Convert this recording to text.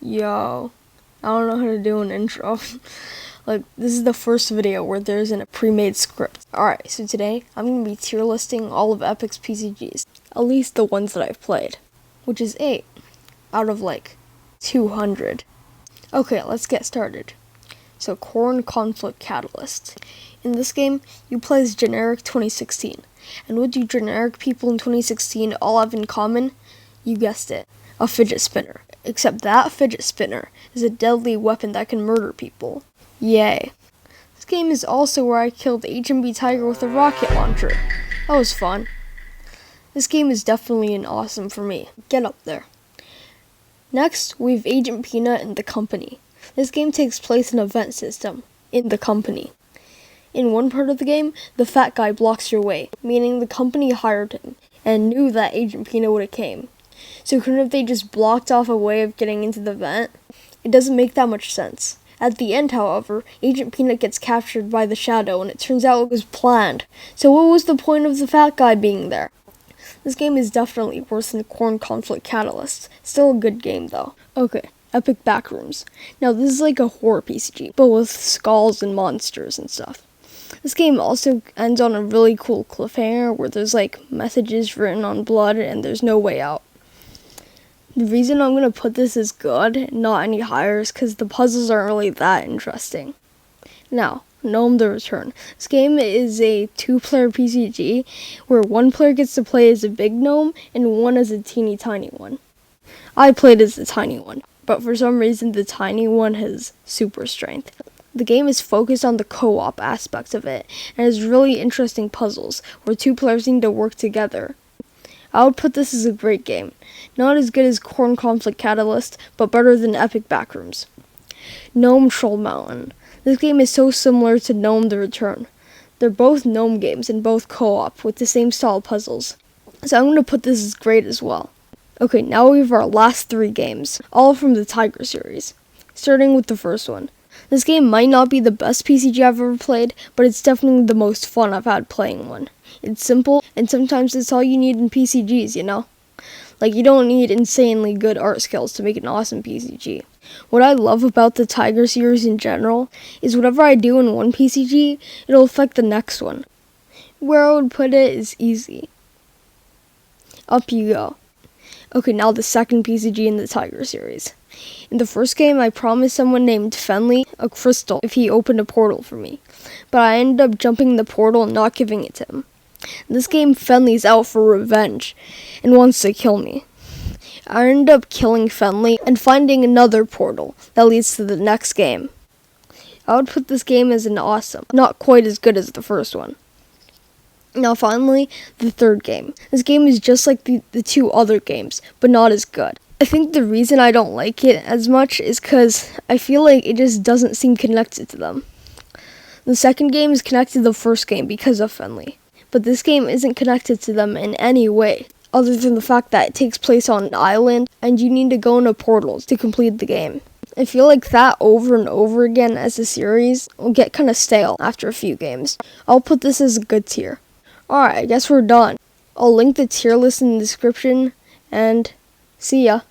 Yo, I don't know how to do an intro. Like, this is the first video where there isn't a pre-made script. Alright, so today, I'm going to be tier listing all of Epic's PCGs. At least the ones that I've played. Which is 8 out of, 200. Okay, let's get started. So, Corn Conflict Catalyst. In this game, you play as generic 2016. And what do generic people in 2016 all have in common? You guessed it, a fidget spinner. Except that fidget spinner is a deadly weapon that can murder people. Yay. This game is also where I killed HMB Tiger with a rocket launcher. That was fun. This game is definitely an awesome for me. Get up there. Next, we have Agent Peanut and the Company. This game takes place in an event system, in the Company. In one part of the game, the fat guy blocks your way, meaning the company hired him and knew that Agent Peanut would have came. So couldn't they just blocked off a way of getting into the vent? It doesn't make that much sense. At the end, however, Agent Peanut gets captured by the Shadow and it turns out it was planned. So what was the point of the fat guy being there? This game is definitely worse than Corn Conflict Catalyst. Still a good game though. Okay, Epic Backrooms. Now this is like a horror PCG, but with skulls and monsters and stuff. This game also ends on a really cool cliffhanger where there's messages written on blood and there's no way out. The reason I'm going to put this as good, not any higher, is because the puzzles aren't really that interesting. Now, Gnome the Return. This game is a 2-player PCG where one player gets to play as a big gnome and one as a teeny tiny one. I played as the tiny one, but for some reason the tiny one has super strength. The game is focused on the co-op aspect of it and has really interesting puzzles where 2 players need to work together. I would put this as a great game. Not as good as Corn Conflict Catalyst, but better than Epic Backrooms. Gnome Troll Mountain. This game is so similar to Gnome the Return. They're both gnome games and both co-op with the same style puzzles. So I'm going to put this as great as well. Okay, now we have our last 3 games, all from the Tiger series. Starting with the first one. This game might not be the best PCG I've ever played, but it's definitely the most fun I've had playing one. It's simple, and sometimes it's all you need in PCGs, you know? You don't need insanely good art skills to make an awesome PCG. What I love about the Tiger series in general is whatever I do in one PCG, it'll affect the next one. Where I would put it is easy. Up you go. Okay, now the second PCG in the Tiger series. In the first game, I promised someone named Fenley a crystal if he opened a portal for me, but I ended up jumping the portal and not giving it to him. In this game, Fenley's out for revenge and wants to kill me. I ended up killing Fenley and finding another portal that leads to the next game. I would put this game as an awesome, not quite as good as the first one. Now finally, the third game. This game is just like the 2 other games, but not as good. I think the reason I don't like it as much is because I feel like it just doesn't seem connected to them. The second game is connected to the first game because of Fenley, but this game isn't connected to them in any way, other than the fact that it takes place on an island and you need to go into portals to complete the game. I feel like that over and over again as a series will get kind of stale after a few games. I'll put this as a good tier. Alright, I guess we're done. I'll link the tier list in the description, and see ya.